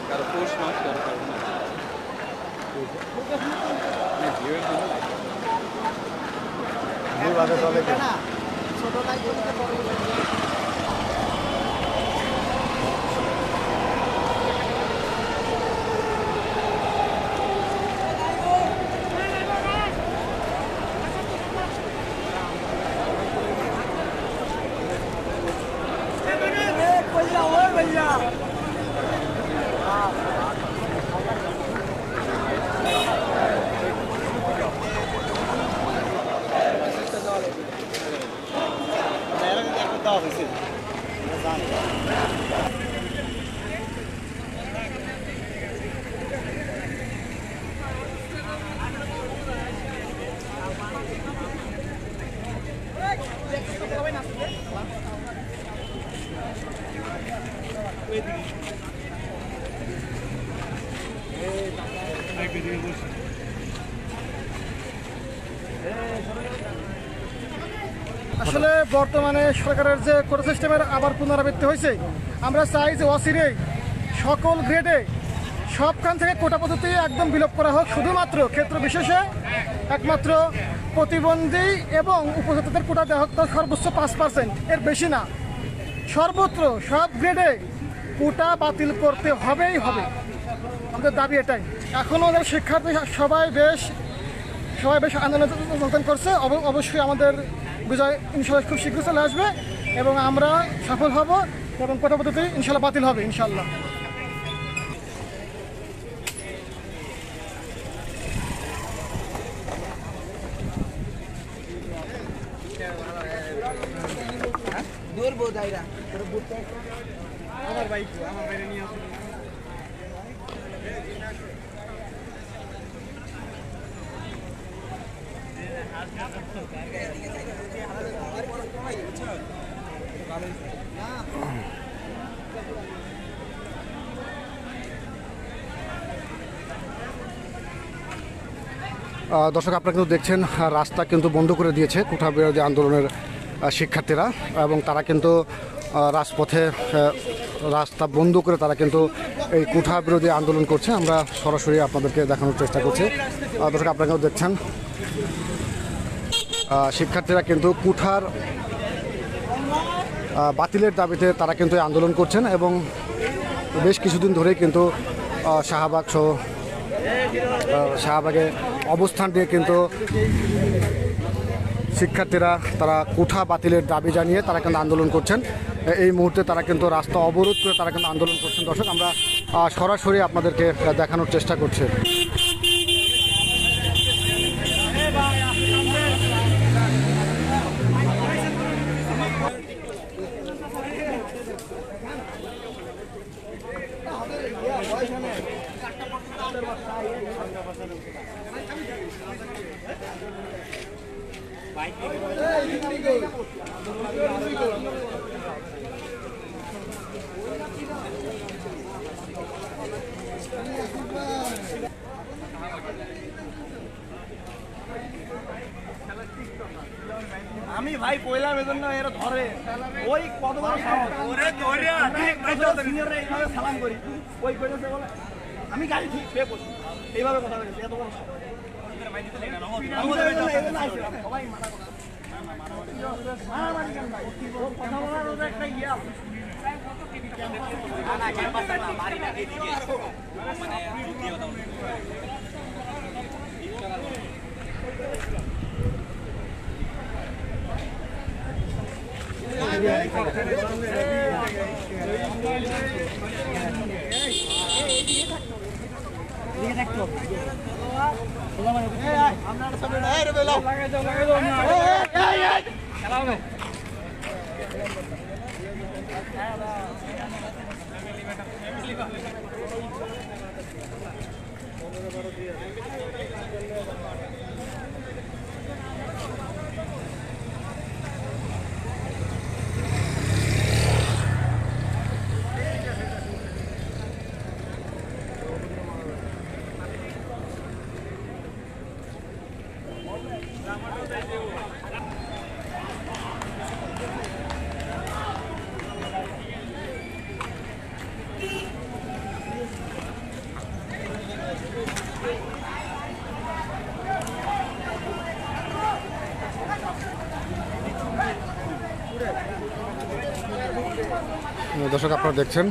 কারো পোস্ট মাস কারো কারো না ভিউয়ের জন্য ভিউ বাদে চলে না ছোট লাইক করতে বড় আসলে বর্তমানে সরকারের যে কোটা সিস্টেমের আবার পুনরাবৃত্তি হয়েছে, আমরা চাই যে অচিরেই সকল গ্রেডে সবখান থেকে কোটা পদ্ধতি একদম বিলোপ করা হোক। শুধুমাত্র ক্ষেত্র বিশেষে একমাত্র প্রতিবন্ধী এবং উপজাতিদের কোটা দেওয়া হোক, সর্বোচ্চ 5%, এর বেশি না। সর্বত্র সব গ্রেডে কোটা বাতিল করতে হবেই হবে, আমাদের দাবি এটাই। এখনও ওদের শিক্ষার্থী সবাই বেশ আন্দোলন করছে। অবশ্যই আমাদের বিজয় ইনশাল্লাহ খুব শীঘ্র চলে আসবে এবং আমরা সফল হব এবং কোটা পদ্ধতি ইনশাল্লাহ বাতিল হবে ইনশাল্লাহ। আমার বাইক আমার বাইরে নিয়ে আসুন। দর্শক, আপনারা কিন্তু দেখছেন রাস্তা কিন্তু বন্ধ করে দিয়েছে কোটা বিরোধী আন্দোলনের শিক্ষার্থীরা, এবং তারা কিন্তু রাজপথে রাস্তা বন্ধ করে তারা কিন্তু এই কোটা বিরোধী আন্দোলন করছে। আমরা সরাসরি আপনাদেরকে দেখানোর চেষ্টা করছি। দর্শক, আপনারা কিন্তু দেখছেন শিক্ষার্থীরা কিন্তু কোটার বাতিলের দাবিতে তারা কিন্তু আন্দোলন করছেন এবং বেশ কিছুদিন ধরেই কিন্তু শাহবাগে অবস্থান নিয়ে কিন্তু শিক্ষার্থীরা তারা কোটা বাতিলের দাবি জানিয়ে তারা কিন্তু আন্দোলন করছেন। এই মুহূর্তে তারা কিন্তু রাস্তা অবরোধ করে তারা কিন্তু আন্দোলন করছেন। দর্শক, আমরা সরাসরি আপনাদেরকে দেখানোর চেষ্টা করছি। আমি ভাই কইলাম এজন্য এরা ধরে ওই কত বড় সাহস ওরে ধরে সিনিয়ররা এইভাবে সালাম করি ওই কইতেছে বলে আমি গাড়ি ঠিক পে করছি এইভাবে কথা বলেছে এত বড় সাহস সবাই মানা করছে কথা বলার একটা ইয়ে আছে না ক্যাম্পাস না মারি না এদিকে মানে ভিডিও দাও দর্শক আপনারা দেখছেন